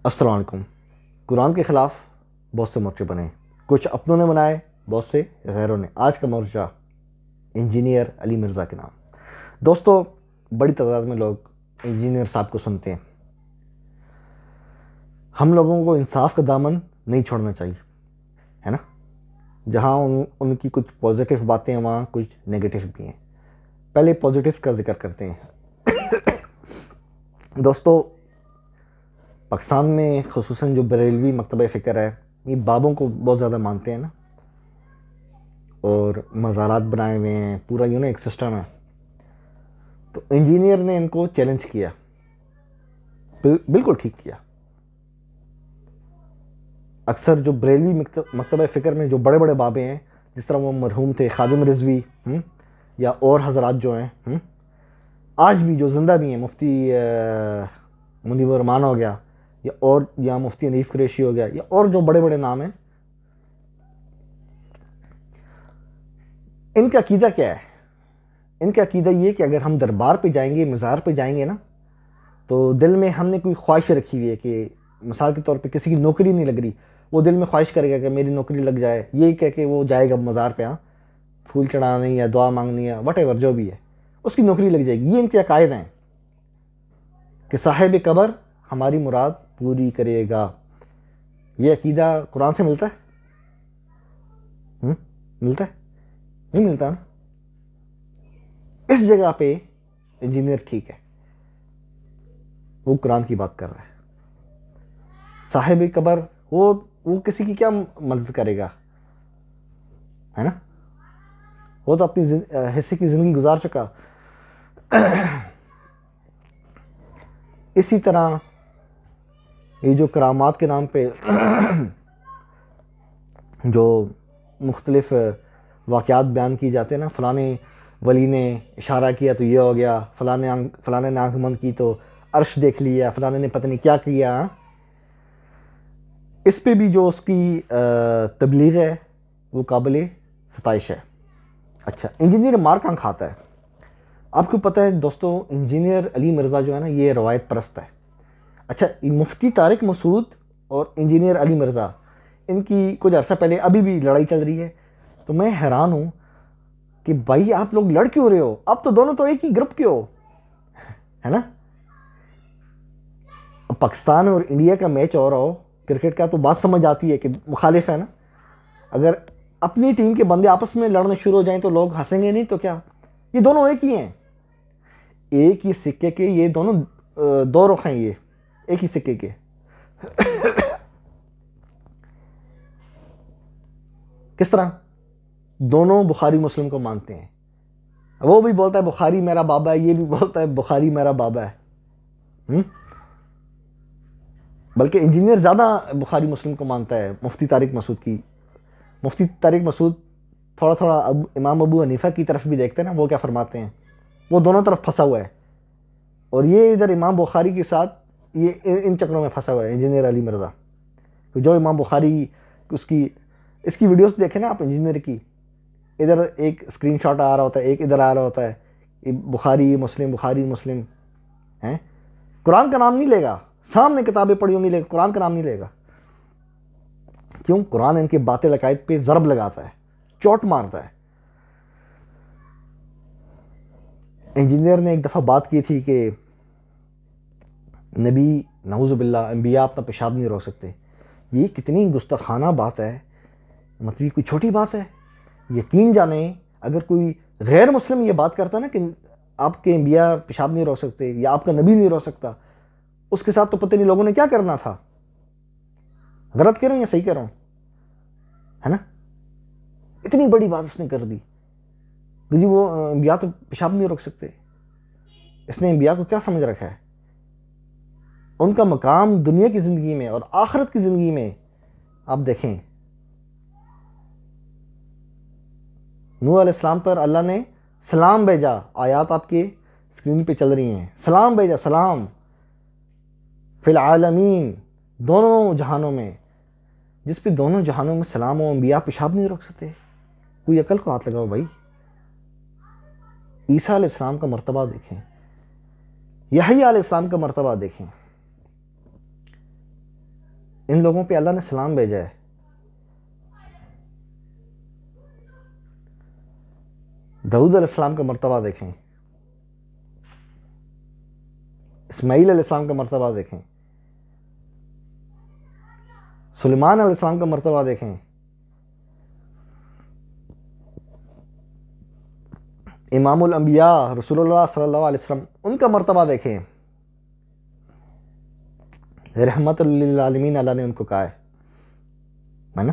السلام علیکم۔ قرآن کے خلاف بہت سے مورچے بنے، کچھ اپنوں نے بنائے، بہت سے غیروں نے۔ آج کا مورچہ انجینئر علی مرزا کے نام۔ دوستو، بڑی تعداد میں لوگ انجینئر صاحب کو سنتے ہیں۔ ہم لوگوں کو انصاف کا دامن نہیں چھوڑنا چاہیے، ہے نا؟ جہاں ان کی کچھ پازیٹیو باتیں ہیں وہاں کچھ نیگیٹو بھی ہیں۔ پہلے پازیٹیو کا ذکر کرتے ہیں۔ دوستو، پاکستان میں خصوصاً جو بریلوی مکتبہ فکر ہے، یہ بابوں کو بہت زیادہ مانتے ہیں نا، اور مزارات بنائے ہوئے ہیں، پورا ایک سسٹم ہے۔ تو انجینئر نے ان کو چیلنج کیا، بالکل ٹھیک کیا۔ اکثر جو بریلوی مکتبہ فکر میں جو بڑے بڑے بابے ہیں، جس طرح وہ مرحوم تھے خادم رضوی یا اور حضرات جو ہیں، آج بھی جو زندہ بھی ہیں، مفتی منیب الرحمان ہو گیا، یا مفتی حنیف قریشی ہو گیا، یا اور جو بڑے بڑے نام ہیں، ان کا عقیدہ کیا ہے؟ ان کا عقیدہ یہ کہ اگر ہم دربار پہ جائیں گے، مزار پہ جائیں گے نا، تو دل میں ہم نے کوئی خواہش رکھی ہوئی ہے کہ مثال کے طور پہ کسی کی نوکری نہیں لگ رہی، وہ دل میں خواہش کرے گا کہ میری نوکری لگ جائے، یہی کہہ کے وہ جائے گا مزار پہ، پھول چڑھانے یا دعا مانگنی یا وٹ ایور جو بھی ہے، اس کی نوکری لگ جائے گی۔ یہ ان کے عقائد ہیں کہ صاحب قبر ہماری مراد پوری کرے گا۔ یہ عقیدہ قرآن سے ملتا ہے؟ ملتا ہے؟ نہیں ملتا نا۔ اس جگہ پہ انجینئر ٹھیک ہے، وہ قرآن کی بات کر رہا ہے۔ صاحب قبر وہ کسی کی کیا مدد کرے گا، ہے نا؟ وہ تو اپنی حصے کی زندگی گزار چکا۔ اسی طرح یہ جو کرامات کے نام پہ جو مختلف واقعات بیان کی جاتے ہیں نا، فلانے ولی نے اشارہ کیا تو یہ ہو گیا، فلانے نے آنکھ بند کی تو عرش دیکھ لیا، فلانے نے پتہ نہیں کیا کیا۔ اس پہ بھی جو اس کی تبلیغ ہے وہ قابل ستائش ہے۔ اچھا، انجینئر مار کہاں کھاتا ہے؟ آپ کو پتہ ہے دوستو، انجینئر علی مرزا جو ہے نا، یہ روایت پرست ہے۔ اچھا، مفتی طارق مسعود اور انجینئر علی مرزا، ان کی کچھ عرصہ پہلے ابھی بھی لڑائی چل رہی ہے۔ تو میں حیران ہوں کہ بھائی آپ لوگ لڑ کیوں رہے ہو؟ اب تو دونوں تو ایک ہی گروپ کے ہو، ہے نا؟ اب پاکستان اور انڈیا کا میچ ہو رہا ہو کرکٹ کا، تو بات سمجھ آتی ہے کہ مخالف ہے نا۔ اگر اپنی ٹیم کے بندے آپس میں لڑنا شروع ہو جائیں تو لوگ ہنسیں گے نہیں تو کیا؟ یہ دونوں ایک ہی ہیں، ایک ہی سکے کے یہ دونوں دو رخ ہیں، یہ ایک ہی سکے کے۔ کس طرح؟ دونوں بخاری مسلم کو مانتے ہیں، وہ بھی بولتا ہے بخاری میرا بابا ہے، یہ بھی بولتا ہے بخاری میرا بابا ہے۔ بلکہ انجینئر زیادہ بخاری مسلم کو مانتا ہے مفتی طارق مسعود کی۔ مفتی طارق مسعود تھوڑا امام ابو حنیفہ کی طرف بھی دیکھتے ہیں نا، وہ کیا فرماتے ہیں، وہ دونوں طرف پھنسا ہوا ہے، اور یہ ادھر امام بخاری کے ساتھ یہ ان چکروں میں پھنسا ہوا ہے انجینئر علی مرزا۔ جو امام بخاری اس کی ویڈیوز دیکھیں نا آپ انجینئر کی، ادھر ایک اسکرین شاٹ آ رہا ہوتا ہے، ایک ادھر آ رہا ہوتا ہے، بخاری مسلم ہیں، قرآن کا نام نہیں لے گا، سامنے کتابیں پڑھی ہوں گی لیکن قرآن کا نام نہیں لے گا۔ کیوں؟ قرآن ان کے باطل عقائد پہ ضرب لگاتا ہے، چوٹ مارتا ہے۔ انجینئر نے ایک دفعہ بات کی تھی کہ نبی، نعوذ باللہ، انبیاء اپنا پیشاب نہیں روک سکتے۔ یہ کتنی گستاخانہ بات ہے، مطلب کوئی چھوٹی بات ہے؟ یقین جانیں اگر کوئی غیر مسلم یہ بات کرتا نا کہ آپ کے انبیاء پیشاب نہیں روک سکتے یا آپ کا نبی نہیں روک سکتا، اس کے ساتھ تو پتہ نہیں لوگوں نے کیا کرنا تھا۔ غلط کہہ رہا ہوں یا صحیح کہہ رہا ہوں، ہے نا؟ اتنی بڑی بات اس نے کر دی کہ جی وہ انبیاء تو پیشاب نہیں روک سکتے۔ اس نے انبیاء کو کیا سمجھ رکھا ہے؟ ان کا مقام دنیا کی زندگی میں اور آخرت کی زندگی میں آپ دیکھیں، نوح علیہ السلام پر اللہ نے سلام بھیجا، آیات آپ کے اسکرین پہ چل رہی ہیں، سلام بھیجا، سلام فی العالمین، دونوں جہانوں میں، جس پہ دونوں جہانوں میں سلام و انبیاء پیشاب نہیں روک سکتے۔ کوئی عقل کو ہاتھ لگاؤ بھائی۔ عیسیٰ علیہ السلام کا مرتبہ دیکھیں، یحییٰ علیہ السلام کا مرتبہ دیکھیں، ان لوگوں پہ اللہ نے سلام بھیجا ہے. داؤد علیہ السلام کا مرتبہ دیکھیں, اسماعیل علیہ السلام کا مرتبہ دیکھیں, سلیمان علیہ السلام کا مرتبہ دیکھیں, امام الانبیاء رسول اللہ صلی اللہ علیہ وسلم ان کا مرتبہ دیکھیں. رحمت للعالمین اللہ نے ان کو کہا ہے نا.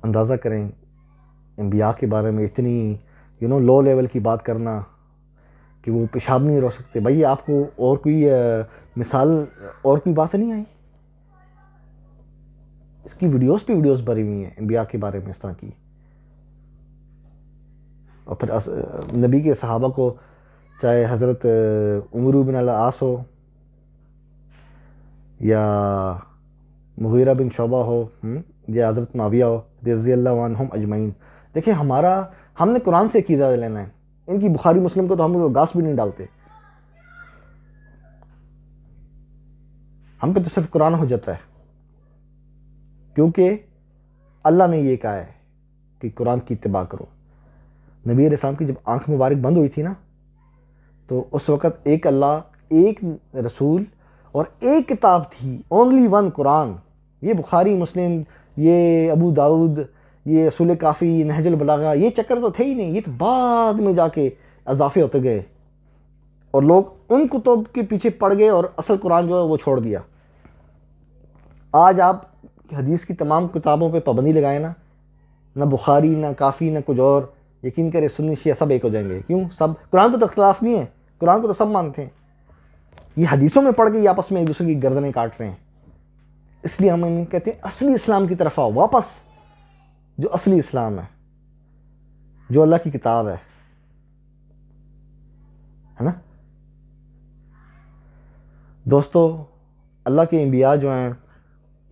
اندازہ کریں انبیاء کے بارے میں اتنی لو لیول کی بات کرنا کہ وہ پیشاب نہیں رو سکتے. بھائی آپ کو اور کوئی مثال اور کوئی بات نہیں آئی؟ اس کی ویڈیوز پہ ویڈیوز بھری ہوئی ہیں انبیاء کے بارے میں اس طرح کی. اور پھر نبی کے صحابہ کو, چاہے حضرت عمرو بن العاص ہو یا مغیرہ بن شعبہ ہو یا حضرت معاویہ ہو رضی اللہ عنہم اجمعین, دیکھیں ہم نے قرآن سے عقیدہ لینا ہے. ان کی بخاری مسلم کو تو ہم گاس بھی نہیں ڈالتے, ہم پہ تو صرف قرآن ہو جاتا ہے, کیونکہ اللہ نے یہ کہا ہے کہ قرآن کی اتباع کرو. نبی علیہ السلام کی جب آنکھ مبارک بند ہوئی تھی نا, تو اس وقت ایک اللہ, ایک رسول اور ایک کتاب تھی, اونلی ون قرآن. یہ بخاری مسلم, یہ ابو داؤد, یہ اصول کافی, نہج البلاغہ, یہ چکر تو تھے ہی نہیں. یہ تو بعد میں جا کے اضافے ہوتے گئے اور لوگ ان کتب کے پیچھے پڑ گئے اور اصل قرآن جو ہے وہ چھوڑ دیا. آج آپ حدیث کی تمام کتابوں پہ پابندی لگائیں نا, نہ بخاری نہ کافی نہ کچھ اور, یقین کرے سنی شیعہ سب ایک ہو جائیں گے. کیوں؟ سب قرآن پہ تو اختلاف نہیں ہے, قرآن کو تو سب مانتے ہیں. یہ حدیثوں میں پڑھ کے یہ آپس میں ایک دوسرے کی گردنیں کاٹ رہے ہیں. اس لیے ہم انہیں کہتے ہیں اصلی اسلام کی طرف آؤ واپس, جو اصلی اسلام ہے, جو اللہ کی کتاب ہے نا. دوستو, اللہ کے انبیاء جو ہیں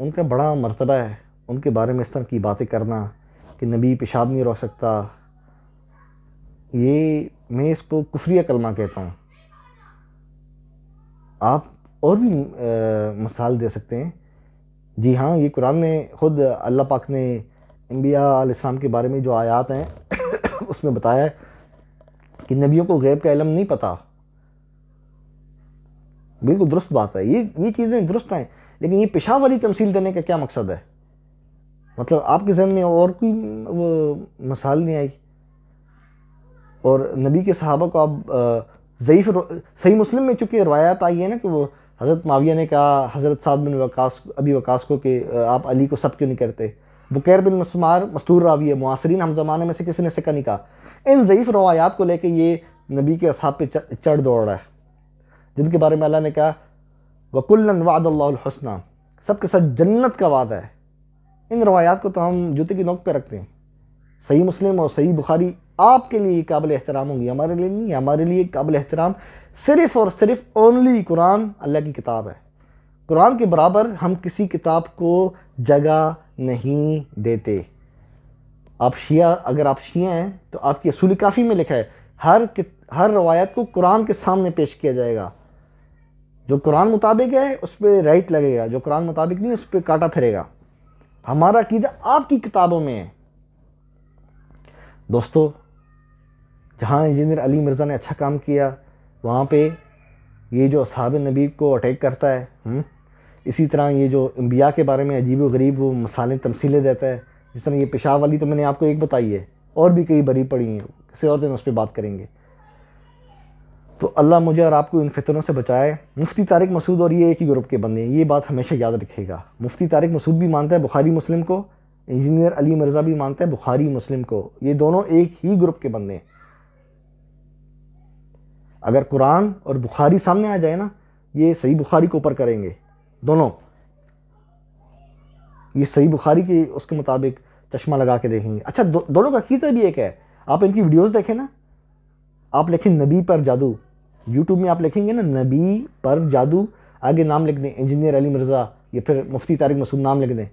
ان کا بڑا مرتبہ ہے. ان کے بارے میں اس طرح کی باتیں کرنا کہ نبی پیشاب نہیں رو سکتا, یہ میں اس کو کفریہ کلمہ کہتا ہوں. آپ اور بھی مثال دے سکتے ہیں. جی ہاں, یہ قرآن میں خود اللہ پاک نے انبیاء علیہ السلام کے بارے میں جو آیات ہیں اس میں بتایا ہے کہ نبیوں کو غیب کا علم نہیں پتہ. بالکل درست بات ہے, یہ چیزیں درست ہیں, لیکن یہ پیشاب والی تمثیل دینے کا کیا مقصد ہے؟ مطلب آپ کے ذہن میں اور کوئی مثال نہیں آئی؟ اور نبی کے صحابہ کو آپ ضعیف, صحیح مسلم میں چونکہ روایات آئی ہے نا کہ وہ حضرت معاویہ نے کہا حضرت سعد بن ابی وقاص کو کہ آپ علی کو سب کیوں نہیں کرتے. بکیر بن مسمار مستور راوی ہے, معاصرین ہم زمانے میں سے کسی نے سکہ نہیں کہا. ان ضعیف روایات کو لے کے یہ نبی کے اصحاب پہ چڑھ دوڑ رہا ہے, جن کے بارے میں اللہ نے کہا وَكُلًّا وَعَدَ اللَّهُ الْحُسْنَى, سب کے ساتھ جنت کا وعدہ ہے. ان روایات کو تو ہم جوتے کی نوک پہ رکھتے ہیں. صحیح مسلم اور صحیح بخاری آپ کے لیے قابل احترام ہوں گی, ہمارے لیے نہیں. ہمارے لیے قابل احترام صرف اور صرف اونلی قرآن اللہ کی کتاب ہے. قرآن کے برابر ہم کسی کتاب کو جگہ نہیں دیتے. آپ شیعہ, اگر آپ شیعہ ہیں تو آپ کی اصول کافی میں لکھا ہے ہر روایت کو قرآن کے سامنے پیش کیا جائے گا. جو قرآن مطابق ہے اس پہ رائٹ لگے گا, جو قرآن مطابق نہیں اس پہ کاٹا پھرے گا. ہمارا عقیدہ آپ کی کتابوں میں ہے. دوستو, جہاں انجینئر علی مرزا نے اچھا کام کیا وہاں پہ یہ جو اصحاب نبی کو اٹیک کرتا ہے, اسی طرح یہ جو انبیاء کے بارے میں عجیب و غریب وہ مثالیں تمثیلیں دیتا ہے, جس طرح یہ پیشاب والی تو میں نے آپ کو ایک بتائی ہے, اور بھی کئی بری پڑی ہیں, کسی اور دن اس پہ بات کریں گے. تو اللہ مجھے اور آپ کو ان فتنوں سے بچائے. مفتی طارق مسعود اور یہ ایک ہی گروپ کے بندے ہیں, یہ بات ہمیشہ یاد رکھے گا. مفتی طارق مسعود بھی مانتا ہے بخاری مسلم کو, انجینئر علی مرزا بھی مانتا ہے بخاری مسلم کو. یہ دونوں ایک ہی گروپ کے بندے ہیں. اگر قرآن اور بخاری سامنے آ جائے نا, یہ صحیح بخاری کو اوپر کریں گے دونوں. یہ صحیح بخاری کی اس کے مطابق چشمہ لگا کے دیکھیں گے. اچھا, دونوں کا عقیدہ بھی ایک ہے. آپ ان کی ویڈیوز دیکھیں نا, آپ لکھیں نبی پر جادو, یوٹیوب میں آپ لکھیں گے نا نبی پر جادو, آگے نام لکھ دیں انجینئر علی مرزا یا پھر مفتی طارق مسعود نام لکھ دیں,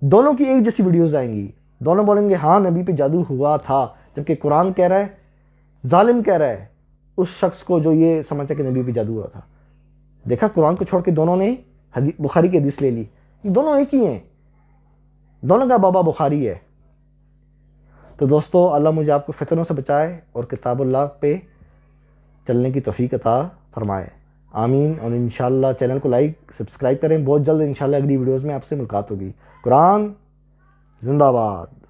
دونوں کی ایک جیسی ویڈیوز آئیں گی. دونوں بولیں گے ہاں نبی پہ جادو ہوا تھا, جبکہ قرآن کہہ رہا ہے, ظالم کہہ رہا ہے اس شخص کو جو یہ سمجھتا ہے کہ نبی پہ جادو ہوا تھا. دیکھا قرآن کو چھوڑ کے دونوں نے بخاری کی حدیث لے لی، دونوں ایک ہی ہیں، دونوں کا بابا بخاری ہے۔ تو دوستو اللہ مجھے آپ کو فتنوں سے بچائے اور کتاب اللہ پہ چلنے کی توفیق عطا فرمائے، آمین۔ اور انشاءاللہ چینل کو لائک سبسکرائب کریں، بہت جلد انشاءاللہ اگلی ویڈیوز میں آپ سے ملاقات ہوگی۔ قرآن زندہ باد۔